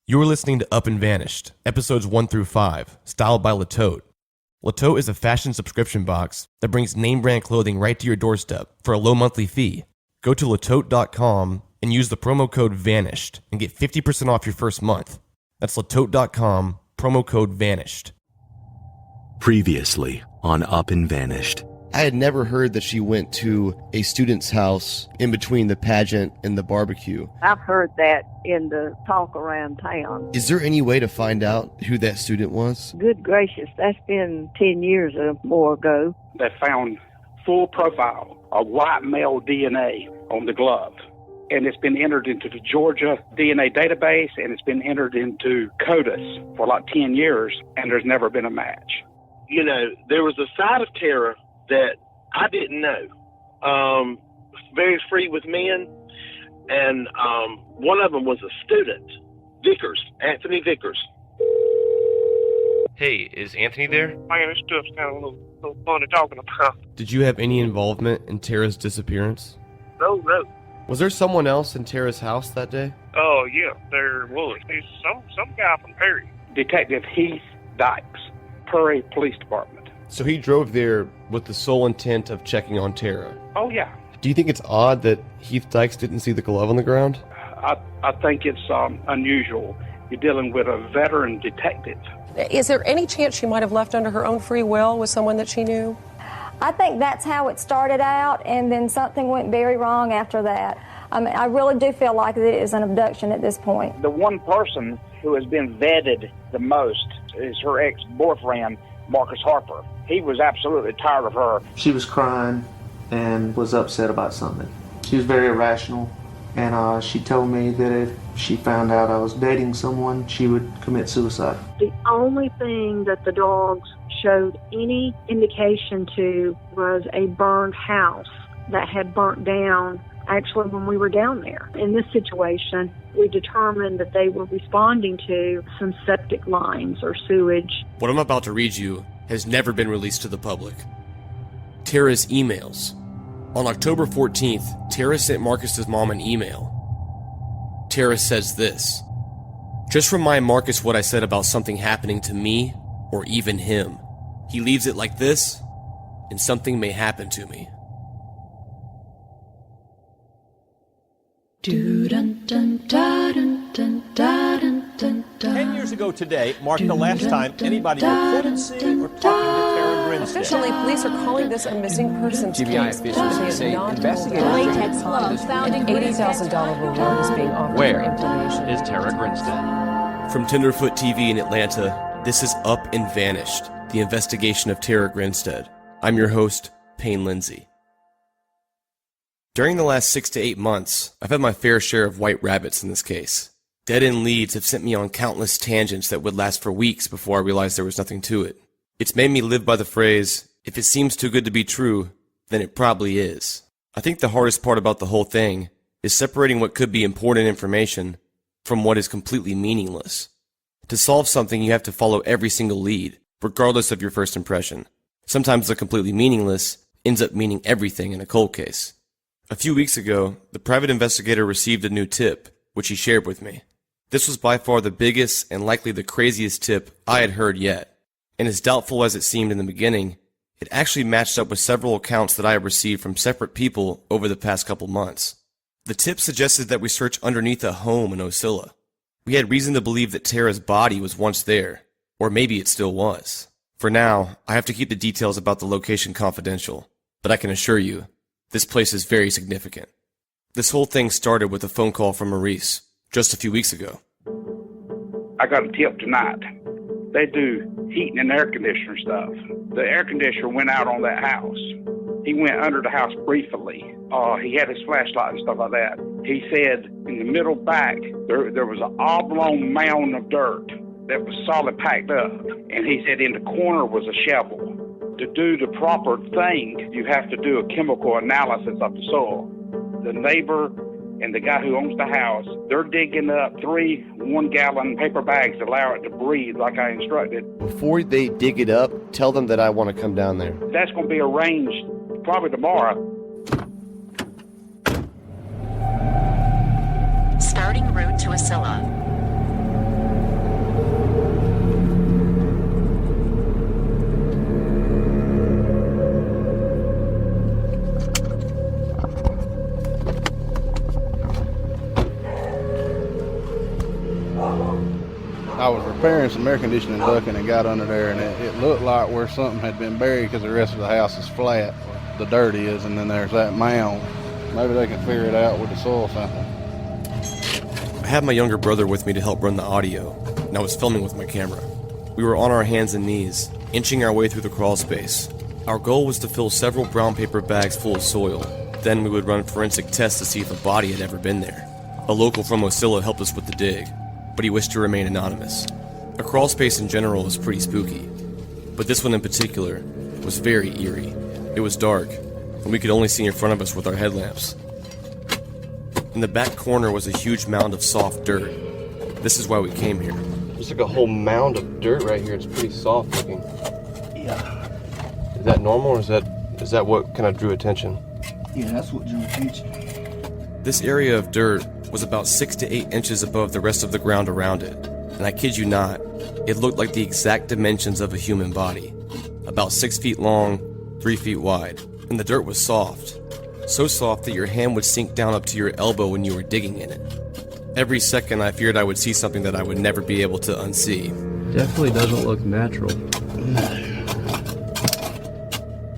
You're listening to Up and Vanished, episodes 1 through 5, styled by Latote. Latote is a fashion subscription box that brings name brand clothing right to your doorstep for a low monthly fee. Go to latote.com and use the promo code VANISHED and get 50% off your first month. That's latote.com, promo code VANISHED. Previously on Up and Vanished. I had never heard that she went to a student's house in between the pageant and the barbecue. I've heard that in the talk around town. Is there any way to find out who that student was? Good gracious, that's been 10 years or more ago. They found full profile of white male DNA on the glove. And it's been entered into the Georgia DNA database, and it's been entered into CODIS for like 10 years, and there's never been a match. You know, there was a side of Tara that I didn't know. Very free with men, and one of them was a student, Anthony Vickers. Hey, is Anthony there? Man, this stuff's kind of a little funny talking about. Did you have any involvement in Tara's disappearance? No. Was there someone else in Tara's house that day? Oh, yeah, there was. He's some guy from Perry. Detective Heath Dykes, Perry Police Department. So he drove there with the sole intent of checking on Tara. Oh, yeah. Do you think it's odd that Heath Dykes didn't see the glove on the ground? I think it's unusual. You're dealing with a veteran detective. Is there any chance she might have left under her own free will with someone that she knew? I think that's how it started out, and then something went very wrong after that. I mean, I really do feel like it is an abduction at this point. The one person who has been vetted the most is her ex-boyfriend, Marcus Harper. He was absolutely tired of her. She was crying and was upset about something. She was very irrational, and she told me that if she found out I was dating someone, she would commit suicide. The only thing that the dogs showed any indication to was a burned house that had burnt down actually when we were down there. In this situation, we determined that they were responding to some septic lines or sewage. What I'm about to read you has never been released to the public. Tara's emails. On October 14th, Tara sent Marcus's mom an email. Tara says this: "Just remind Marcus what I said about something happening to me or even him. He leaves it like this, and something may happen to me." 10 years ago today marked the last time anybody reported seeing or talking to Tara Grinstead. Officially, police are calling this a missing persons GBI case. officials say investigators latex gloves found an $80,000 reward is being offered Where for information. is Tara Grinstead? From Tenderfoot TV in Atlanta, this is Up and Vanished, the investigation of Tara Grinstead. I'm your host, Payne Lindsey. During the last 6 to 8 months, I've had my fair share of white rabbits in this case. Dead-end leads have sent me on countless tangents that would last for weeks before I realized there was nothing to it. It's made me live by the phrase, if it seems too good to be true, then it probably is. I think the hardest part about the whole thing is separating what could be important information from what is completely meaningless. To solve something, you have to follow every single lead, regardless of your first impression. Sometimes the completely meaningless ends up meaning everything in a cold case. A few weeks ago, the private investigator received a new tip, which he shared with me. This was by far the biggest and likely the craziest tip I had heard yet. And as doubtful as it seemed in the beginning, it actually matched up with several accounts that I have received from separate people over the past couple months. The tip suggested that we search underneath a home in Ocilla. We had reason to believe that Tara's body was once there, or maybe it still was. For now, I have to keep the details about the location confidential, but I can assure you, this place is very significant. This whole thing started with a phone call from Maurice, just a few weeks ago. I got a tip tonight. They do heating and air conditioner stuff. The air conditioner went out on that house. He went under the house briefly. He had his flashlight and stuff like that. He said in the middle back, there was an oblong mound of dirt that was solid packed up. And he said in the corner was a shovel. To do the proper thing, you have to do a chemical analysis of the soil. The neighbor and the guy who owns the house, they're digging up 3 one-gallon paper bags to allow it to breathe like I instructed. Before they dig it up, tell them that I want to come down there. That's going to be arranged probably tomorrow. Starting route to Ocilla. I was repairing some air conditioning ducting and got under there, and it looked like where something had been buried because the rest of the house is flat. The dirt is, and then there's that mound. Maybe they can figure it out with the soil sample. I had my younger brother with me to help run the audio, and I was filming with my camera. We were on our hands and knees, inching our way through the crawl space. Our goal was to fill several brown paper bags full of soil. Then we would run forensic tests to see if a body had ever been there. A local from Osceola helped us with the dig, but he wished to remain anonymous. A crawl space in general is pretty spooky, but this one in particular was very eerie. It was dark, and we could only see in front of us with our headlamps. In the back corner was a huge mound of soft dirt. This is why we came here. There's like a whole mound of dirt right here. It's pretty soft looking. Yeah. Is that normal, or is that what kind of drew attention? Yeah, that's what drew attention. This area of dirt was about 6 to 8 inches above the rest of the ground around it. And I kid you not, it looked like the exact dimensions of a human body. About 6 feet long, 3 feet wide. And the dirt was soft. So soft that your hand would sink down up to your elbow when you were digging in it. Every second I feared I would see something that I would never be able to unsee. Definitely doesn't look natural.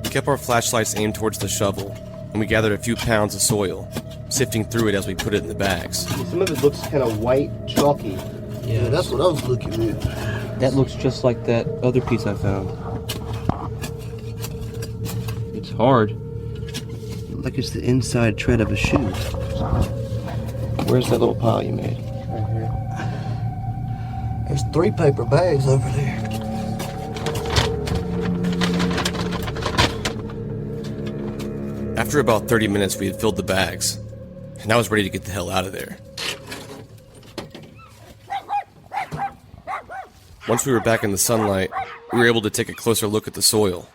We kept our flashlights aimed towards the shovel, and we gathered a few pounds of soil, sifting through it as we put it in the bags. Some of it looks kind of white, chalky. Yeah, that's what I was looking at. That looks just like that other piece I found. It's hard. Like it's the inside tread of a shoe. Where's that little pile you made? Right here. There's 3 paper bags over there. After about 30 minutes, we had filled the bags, and I was ready to get the hell out of there. Once we were back in the sunlight, we were able to take a closer look at the soil.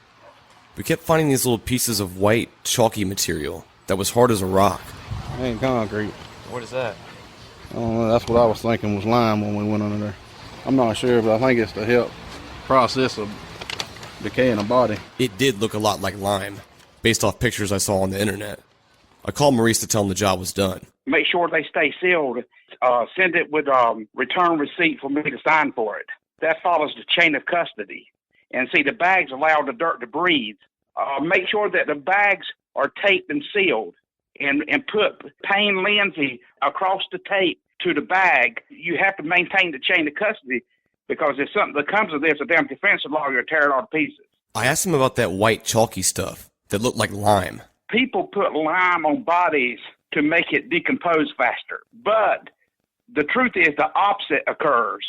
We kept finding these little pieces of white, chalky material that was hard as a rock. It ain't concrete. What is that? I don't know, that's what I was thinking was lime when we went under there. I'm not sure, but I think it's to help process of decaying a body. It did look a lot like lime, based off pictures I saw on the internet. I called Maurice to tell him the job was done. Make sure they stay sealed. Send it with return receipt for me to sign for it. That follows the chain of custody. And see, the bags allow the dirt to breathe. Make sure that the bags are taped and sealed, and put Payne Lindsey across the tape to the bag. You have to maintain the chain of custody, because if something that comes of this, a damn defense lawyer will tear it all to pieces. I asked him about that white chalky stuff that looked like lime. People put lime on bodies to make it decompose faster. But the truth is the opposite occurs.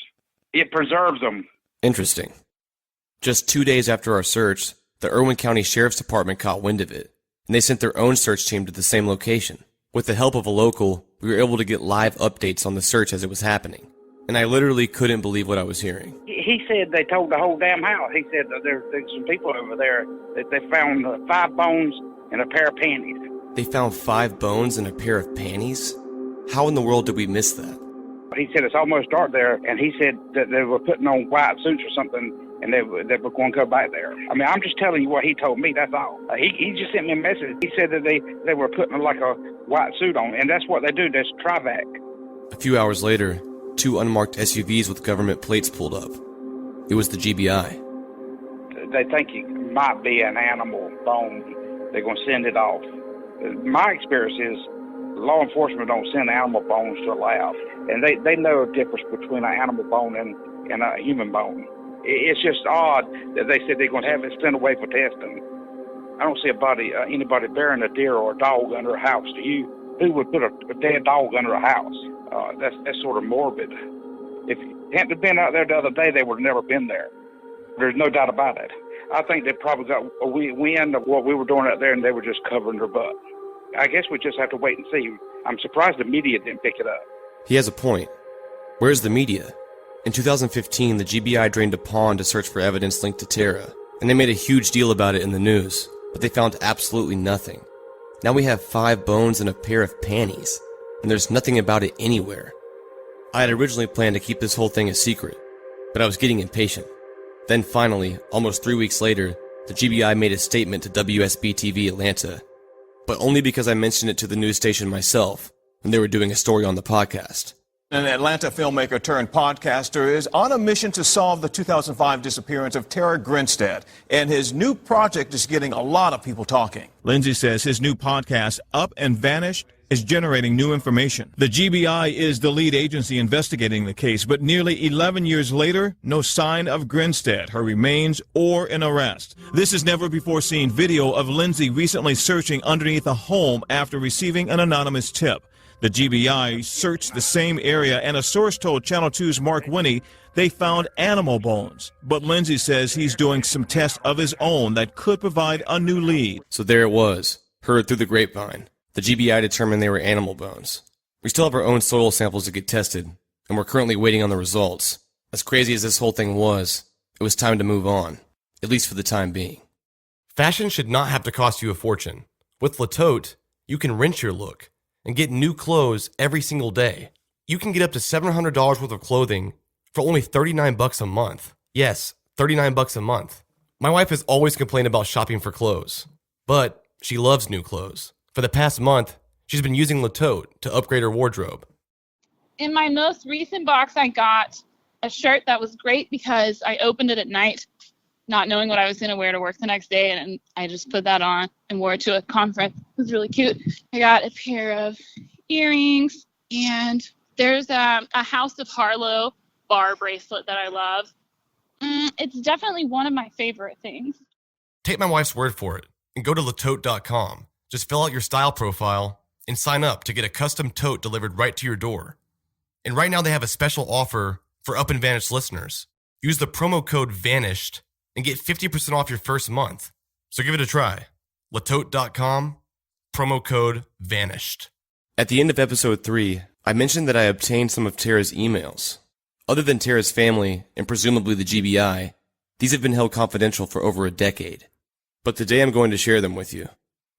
It preserves them. Interesting. Just 2 days after our search, the Irwin County Sheriff's Department caught wind of it, and they sent their own search team to the same location. With the help of a local, we were able to get live updates on the search as it was happening. And I literally couldn't believe what I was hearing. He said they told the whole damn house. He said that there's some people over there that they found 5 bones and a pair of panties. They found 5 bones and a pair of panties? How in the world did we miss that? He said it's almost dark there, and he said that they were putting on white suits or something, and they were going to go back there. I mean, I'm just telling you what he told me, that's all. He just sent me a message. He said that they were putting like a white suit on, and that's what they do. That's Trivac. A few hours later, 2 unmarked SUVs with government plates pulled up. It was the GBI. They think it might be an animal bone. They're going to send it off. My experience is law enforcement don't send animal bones to a lab, and they know the difference between an animal bone and a human bone. It's just odd that they said they're going to have it sent away for testing. I don't see anybody burying a deer or a dog under a house. Do you? Who would put a dead dog under a house? That's sort of morbid. If it hadn't been out there the other day, they would have never been there. There's no doubt about it. I think they probably got a wind of what we were doing out there, and they were just covering their butt. I guess we just have to wait and see. I'm surprised the media didn't pick it up. He has a point. Where's the media? In 2015, the GBI drained a pond to search for evidence linked to Tara, and they made a huge deal about it in the news, but they found absolutely nothing. Now we have 5 bones and a pair of panties, and there's nothing about it anywhere. I had originally planned to keep this whole thing a secret, but I was getting impatient. Then finally, almost 3 weeks later, the GBI made a statement to WSB-TV Atlanta, but only because I mentioned it to the news station myself, and they were doing a story on the podcast. An Atlanta filmmaker turned podcaster is on a mission to solve the 2005 disappearance of Tara Grinstead, and his new project is getting a lot of people talking. Lindsey says his new podcast, Up and Vanished, is generating new information. The GBI is the lead agency investigating the case, but nearly 11 years later, no sign of Grinstead, her remains, or an arrest. This is never-before-seen video of Lindsey recently searching underneath a home after receiving an anonymous tip. The GBI searched the same area, and a source told Channel 2's Mark Winnie they found animal bones. But Lindsey says he's doing some tests of his own that could provide a new lead. So there it was, heard through the grapevine. The GBI determined they were animal bones. We still have our own soil samples to get tested, and we're currently waiting on the results. As crazy as this whole thing was, it was time to move on, at least for the time being. Fashion should not have to cost you a fortune. With Latote, you can rinse your look and get new clothes every single day. You can get up to $700 worth of clothing for only $39 a month. Yes, $39 a month. My wife has always complained about shopping for clothes, but she loves new clothes. For the past month, she's been using Latote to upgrade her wardrobe. In my most recent box, I got a shirt that was great because I opened it at night, not knowing what I was going to wear to work the next day, and I just put that on and wore it to a conference. It was really cute. I got a pair of earrings, and there's a House of Harlow bar bracelet that I love. It's definitely one of my favorite things. Take my wife's word for it and go to latote.com. Just fill out your style profile and sign up to get a custom tote delivered right to your door. And right now they have a special offer for Up and Vanished listeners. Use the promo code VANISHED and get 50% off your first month. So give it a try. Latote.com, promo code VANISHED. At the end of episode 3, I mentioned that I obtained some of Tara's emails. Other than Tara's family, and presumably the GBI, these have been held confidential for over a decade. But today I'm going to share them with you.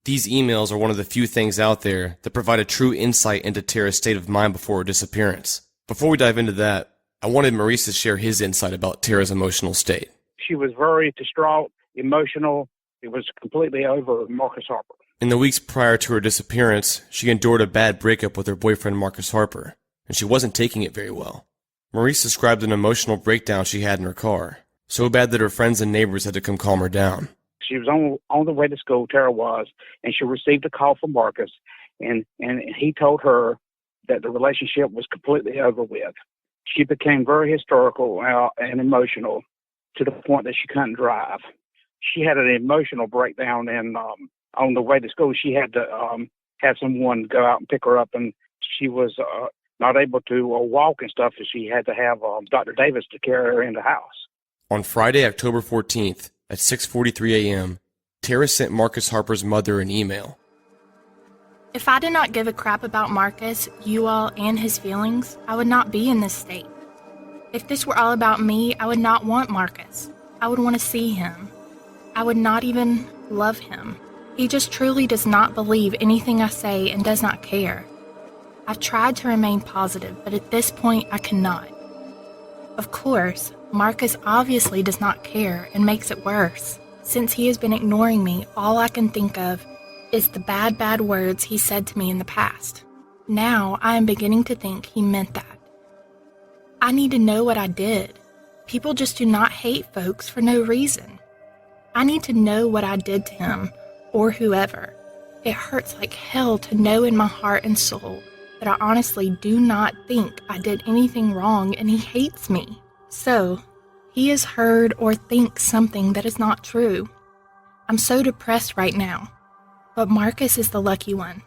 These emails are one of the few things out there that provide a true insight into Tara's state of mind before her disappearance. Before we dive into that, I wanted Maurice to share his insight about Tara's emotional state. She was very distraught, emotional. It was completely over Marcus Harper. In the weeks prior to her disappearance, she endured a bad breakup with her boyfriend Marcus Harper, and she wasn't taking it very well. Maurice described an emotional breakdown she had in her car, so bad that her friends and neighbors had to come calm her down. She was on the way to school, Tara was, and she received a call from Marcus, and he told her that the relationship was completely over with. She became very hysterical and emotional to the point that she couldn't drive. She had an emotional breakdown, and on the way to school, she had to have someone go out and pick her up, and she was not able to walk and stuff, so she had to have Dr. Davis to carry her in the house. On Friday, October 14th, at 6:43 a.m., Tara sent Marcus Harper's mother an email. If I did not give a crap about Marcus, you all, and his feelings, I would not be in this state. If this were all about me, I would not want Marcus. I would want to see him. I would not even love him. He just truly does not believe anything I say and does not care. I've tried to remain positive, but at this point, I cannot. Of course, Marcus obviously does not care and makes it worse. Since he has been ignoring me, all I can think of is the bad words he said to me in the past. Now, I am beginning to think he meant that. I need to know what I did. People just do not hate folks for no reason. I need to know what I did to him, or whoever. It hurts like hell to know in my heart and soul that I honestly do not think I did anything wrong and he hates me. So, he has heard or thinks something that is not true. I'm so depressed right now. But Marcus is the lucky one.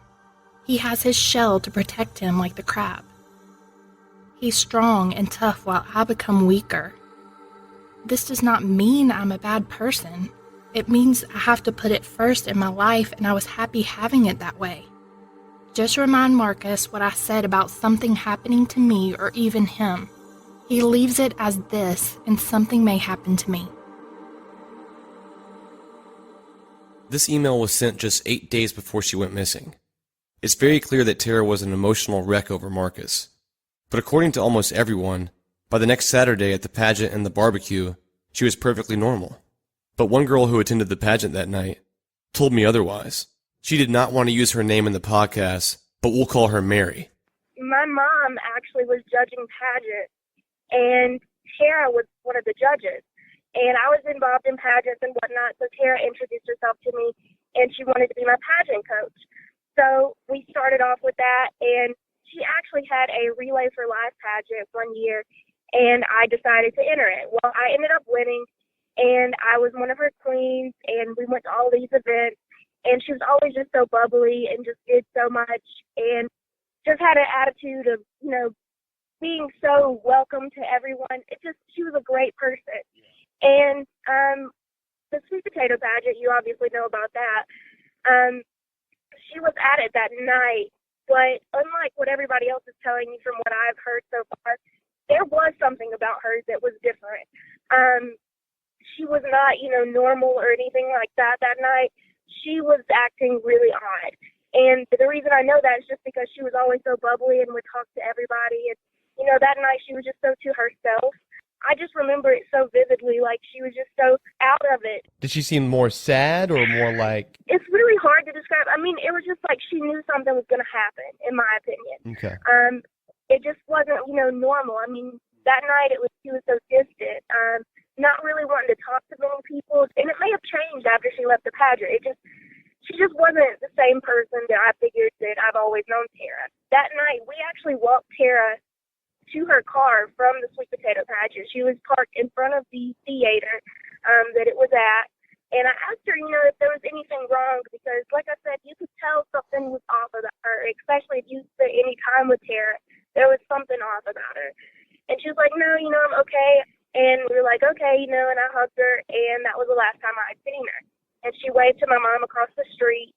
He has his shell to protect him like the crab. He's strong and tough while I become weaker. This does not mean I'm a bad person. It means I have to put it first in my life, and I was happy having it that way. Just remind Marcus what I said about something happening to me or even him. He leaves it as this, and something may happen to me. This email was sent just 8 days before she went missing. It's very clear that Tara was an emotional wreck over Marcus. But according to almost everyone, by the next Saturday at the pageant and the barbecue, she was perfectly normal. But one girl who attended the pageant that night told me otherwise. She did not want to use her name in the podcast, but we'll call her Mary. my mom actually was judging pageants, and Tara was one of the judges. And I was involved in pageants and whatnot, so Tara introduced herself to me, and she wanted to be my pageant coach. So we started off with that, and she actually had a Relay for Life pageant one year, and I decided to enter it. Well, I ended up winning, and I was one of her queens, and we went to all these events, and she was always just so bubbly and just did so much, and just had an attitude of, being so welcome to everyone. She was a great person. And the sweet potato pageant, you obviously know about that. She was at it that night, but unlike what everybody else is telling you from what I've heard so far, there was something about her that was different. She was not, normal or anything like that night. She was acting really odd. And the reason I know that is just because she was always so bubbly and would talk to everybody. And, that night she was just so to herself. I just remember it so vividly, like she was just so out of it. Did she seem more sad or more like... It's really hard to describe. I mean, it was just like she knew something was going to happen, in my opinion. Okay. It just wasn't, normal. I mean, that night she was so distant, not really wanting to talk to many people. And it may have changed after she left the pageant. She just wasn't the same person that I figured that I've always known Tara. That night, we actually walked Tara to her car from the sweet potato pageant. She was parked in front of the theater that it was at, and I asked her, if there was anything wrong, because like I said, you could tell something was off about her, especially if you spent any time with Tara. There was something off about her. And she was like, no, I'm okay. And we were like, okay, and I hugged her, and that was the last time I had seen her. And she waved to my mom across the street,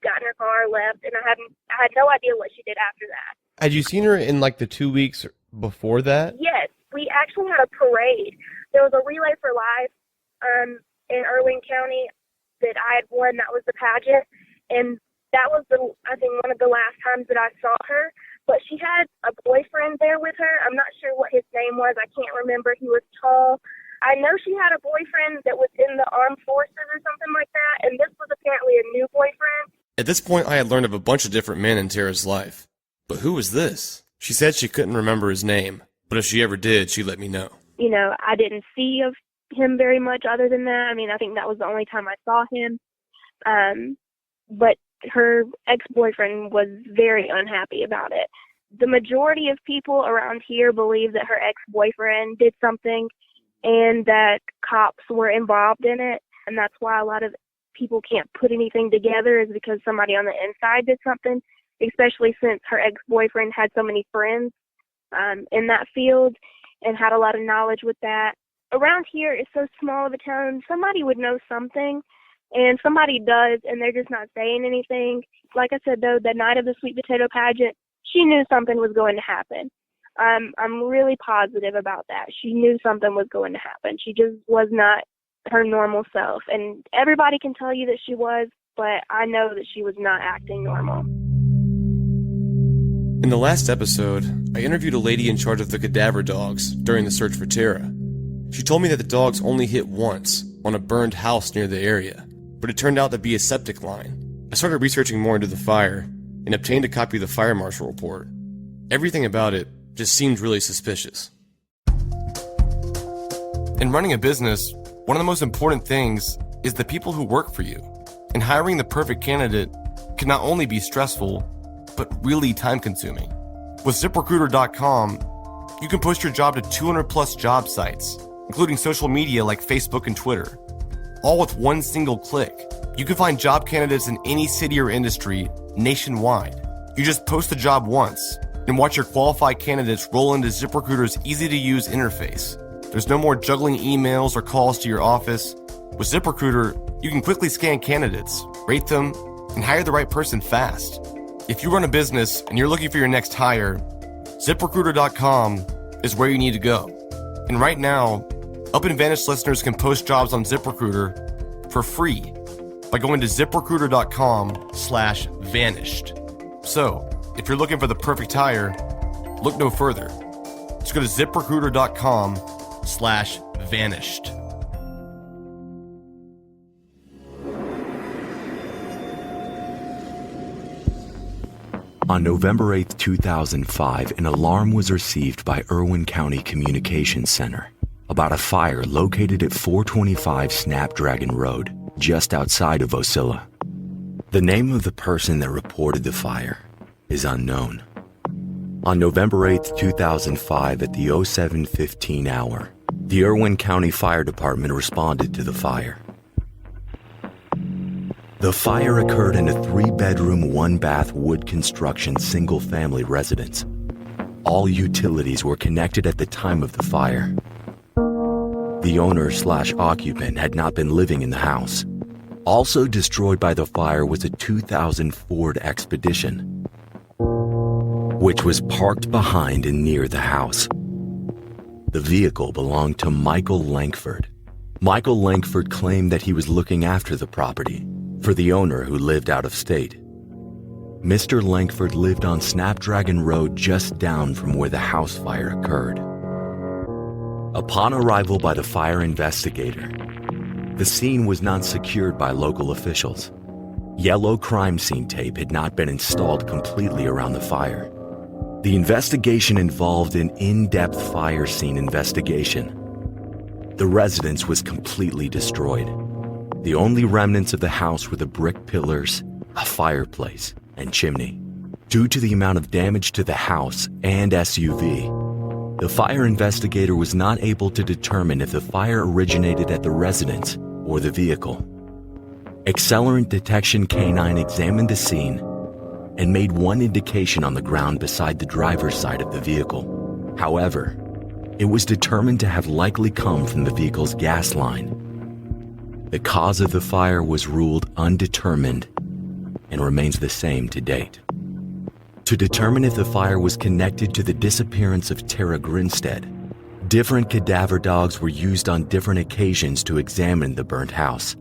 got in her car, left, and I had no idea what she did after that. Had you seen her in like the 2 weeks before that? Yes, we actually had a parade. There was a Relay for Life in Irwin County that I had won. That was the pageant, and that was I think one of the last times that I saw her. But she had a boyfriend there with her. I'm not sure what his name was. I can't remember. He was tall. I know she had a boyfriend that was in the armed forces or something like that, and this was apparently a new boyfriend. At this point, I had learned of a bunch of different men in Tara's life. But who was this? She said she couldn't remember his name, but if she ever did, she'd let me know. I didn't see of him very much other than that. I mean, I think that was the only time I saw him. But her ex-boyfriend was very unhappy about it. The majority of people around here believe that her ex-boyfriend did something and that cops were involved in it, and that's why a lot of people can't put anything together, is because somebody on the inside did something, especially since her ex-boyfriend had so many friends in that field and had a lot of knowledge with that. Around here, it's so small of a town, somebody would know something, and somebody does, and they're just not saying anything. Like I said, though, the night of the sweet potato pageant, she knew something was going to happen. I'm really positive about that. She knew something was going to happen. She just was not her normal self, and everybody can tell you that she was, but I know that she was not acting normal. In the last episode, I interviewed a lady in charge of the cadaver dogs during the search for Tara. She told me that the dogs only hit once on a burned house near the area, but it turned out to be a septic line. I started researching more into the fire and obtained a copy of the fire marshal report. Everything about it just seemed really suspicious. In running a business, one of the most important things is the people who work for you. And hiring the perfect candidate can not only be stressful, but really time-consuming. With ZipRecruiter.com, you can post your job to 200 plus job sites, including social media like Facebook and Twitter, all with one single click. You can find job candidates in any city or industry nationwide. You just post the job once and watch your qualified candidates roll into ZipRecruiter's easy-to-use interface. There's no more juggling emails or calls to your office. With ZipRecruiter, you can quickly scan candidates, rate them, and hire the right person fast. If you run a business and you're looking for your next hire, ZipRecruiter.com is where you need to go. And right now, Up and Vanished listeners can post jobs on ZipRecruiter for free by going to ZipRecruiter.com/vanished. So, if you're looking for the perfect hire, look no further. Just go to ZipRecruiter.com/vanished. On November 8, 2005, an alarm was received by Irwin County Communications Center about a fire located at 425 Snapdragon Road, just outside of Ocilla. The name of the person that reported the fire is unknown. On November 8, 2005, at the 07:15 hour, the Irwin County Fire Department responded to the fire. The fire occurred in a 3-bedroom, 1-bath wood construction single-family residence. All utilities were connected at the time of the fire. The owner/occupant had not been living in the house. Also destroyed by the fire was a 2000 Ford Expedition, which was parked behind and near the house. The vehicle belonged to Michael Langford. Michael Langford claimed that he was looking after the property for the owner who lived out of state. Mr. Langford lived on Snapdragon Road just down from where the house fire occurred. Upon arrival by the fire investigator, the scene was not secured by local officials. Yellow crime scene tape had not been installed completely around the fire. The investigation involved an in-depth fire scene investigation. The residence was completely destroyed. The only remnants of the house were the brick pillars, a fireplace, and chimney. Due to the amount of damage to the house and SUV, the fire investigator was not able to determine if the fire originated at the residence or the vehicle. Accelerant Detection K9 examined the scene and made one indication on the ground beside the driver's side of the vehicle. However, it was determined to have likely come from the vehicle's gas line. The cause of the fire was ruled undetermined and remains the same to date. To determine if the fire was connected to the disappearance of Tara Grinstead, different cadaver dogs were used on different occasions to examine the burnt house.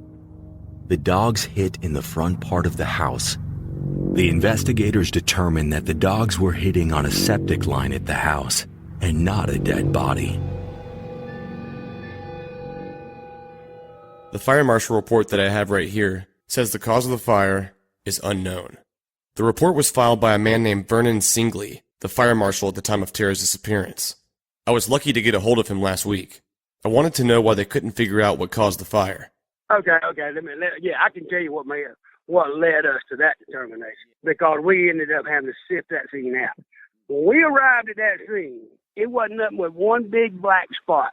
The dogs hit in the front part of the house. The investigators determined that the dogs were hitting on a septic line at the house and not a dead body. The fire marshal report that I have right here says the cause of the fire is unknown. The report was filed by a man named Vernon Singley, the fire marshal at the time of Tara's disappearance. I was lucky to get a hold of him last week. I wanted to know why they couldn't figure out what caused the fire. Okay. I can tell you what led us to that determination, because we ended up having to sift that scene out. When we arrived at that scene, it wasn't nothing but one big black spot.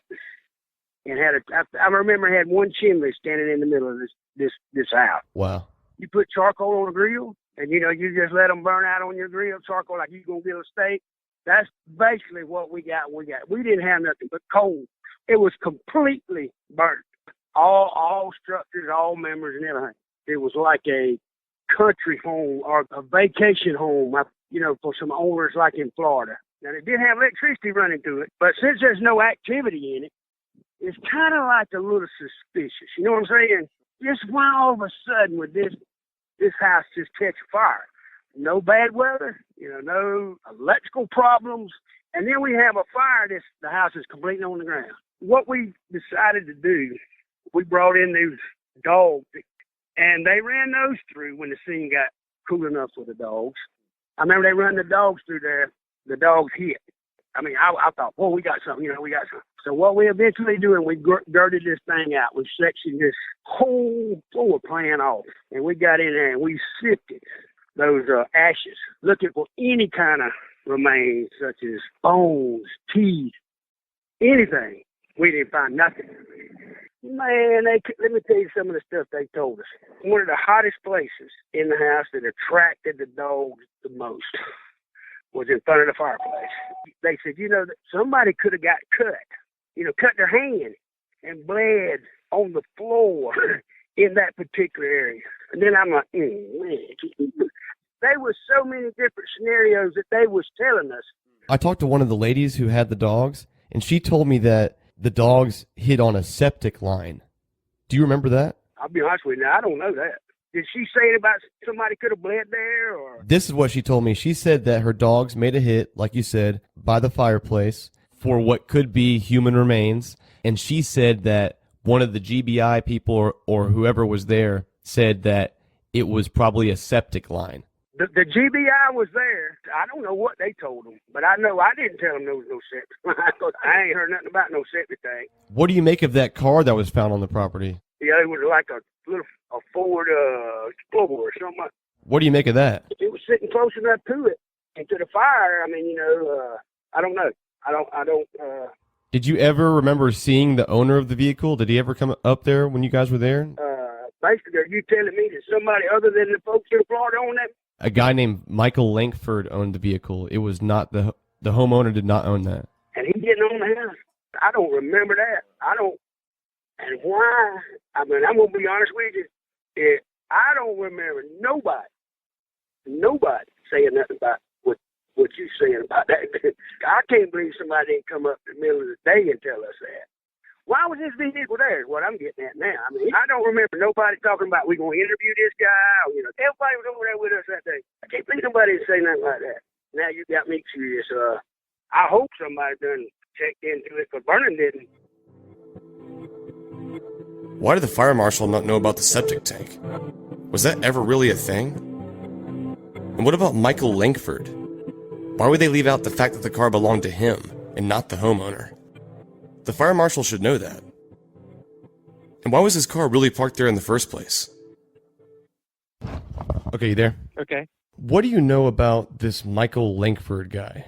And I remember it had one chimney standing in the middle of this house. Wow. You put charcoal on a grill, and you just let them burn out on your grill, charcoal like you're gonna grill a steak. That's basically what we got. We didn't have nothing but coal. It was completely burnt. All structures, all members, and everything. It was like a country home or a vacation home, for some owners like in Florida. Now, it did have electricity running through it, but since there's no activity in it, it's kind of like a little suspicious. You know what I'm saying? Just why all of a sudden would this house just catch fire? No bad weather, no electrical problems. And then we have a fire, the house is completely on the ground. What we decided to do, we brought in these dogs, and they ran those through when the scene got cool enough for the dogs. I remember they run the dogs through there. The dogs hit. I thought, we got something, we got something. So what we eventually do, and we girded this thing out. We sectioned this whole floor plan off, and we got in there and we sifted those ashes, looking for any kind of remains, such as bones, teeth, anything. We didn't find nothing. Man, let me tell you some of the stuff they told us. One of the hottest places in the house that attracted the dogs the most was in front of the fireplace. They said, somebody could have got cut their hand and bled on the floor in that particular area. And then I'm like, man. There were so many different scenarios that they was telling us. I talked to one of the ladies who had the dogs, and she told me that the dogs hit on a septic line. Do you remember that? I'll be honest with you, I don't know that. Did she say it about somebody could have bled there? Or? This is what she told me. She said that her dogs made a hit, like you said, by the fireplace for what could be human remains. And she said that one of the GBI people or whoever was there said that it was probably a septic line. The GBI was there. I don't know what they told them, but I know I didn't tell them there was no septic. I ain't heard nothing about no septic tank. What do you make of that car that was found on the property? Yeah, it was like a Ford Explorer or something. What do you make of that? It was sitting close enough to it and to the fire. I mean, I don't know. I don't. Did you ever remember seeing the owner of the vehicle? Did he ever come up there when you guys were there? Basically, are you telling me that somebody other than the folks in Florida owned that? A guy named Michael Langford owned the vehicle. It was not the homeowner did not own that. And he didn't own the house. I don't remember that. I don't. And why? I mean, I'm gonna be honest with you. I don't remember nobody saying nothing about what you saying about that. I can't believe somebody didn't come up in the middle of the day and tell us that. Why was this vehicle there is what I'm getting at now. I mean, I don't remember nobody talking about we're going to interview this guy. Or, everybody was over there with us that day. I can't believe nobody didn't say nothing like that. Now you got me curious. I hope somebody done checked into it, because Vernon didn't. Why did the fire marshal not know about the septic tank? Was that ever really a thing? And what about Michael Langford? Why would they leave out the fact that the car belonged to him and not the homeowner? The fire marshal should know that. And why was his car really parked there in the first place? Okay, you there? Okay. What do you know about this Michael Langford guy?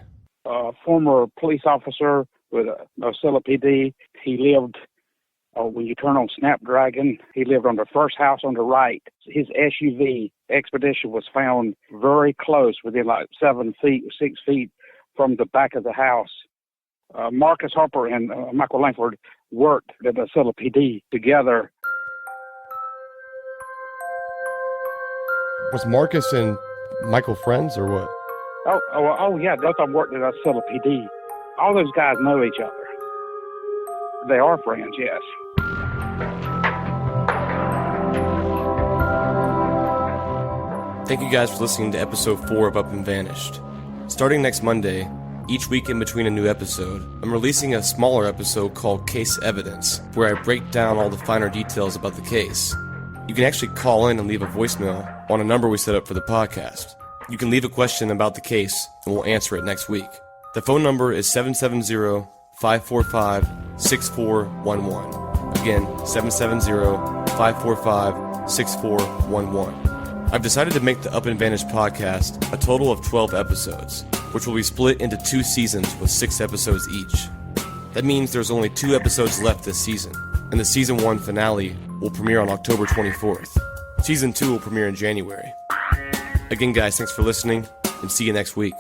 Former police officer with Ocilla PD. He lived, when you turn on Snapdragon, he lived on the first house on the right. His SUV Expedition was found very close, within like 7 feet, 6 feet from the back of the house. Marcus Harper and Michael Langford worked at the Ocilla PD together. Was Marcus and Michael friends or what? Oh yeah, both of them worked at Ocilla PD. All those guys know each other. They are friends, yes. Thank you guys for listening to episode 4 of Up and Vanished. Starting next Monday, each week in between a new episode, I'm releasing a smaller episode called Case Evidence, where I break down all the finer details about the case. You can actually call in and leave a voicemail on a number we set up for the podcast. You can leave a question about the case, and we'll answer it next week. The phone number is 770-545-6411. Again, 770-545-6411. I've decided to make the Up and Vanish podcast a total of 12 episodes, which will be split into 2 seasons with 6 episodes each. That means there's only 2 episodes left this season, and the season 1 finale will premiere on October 24th. Season 2 will premiere in January. Again, guys, thanks for listening, and see you next week.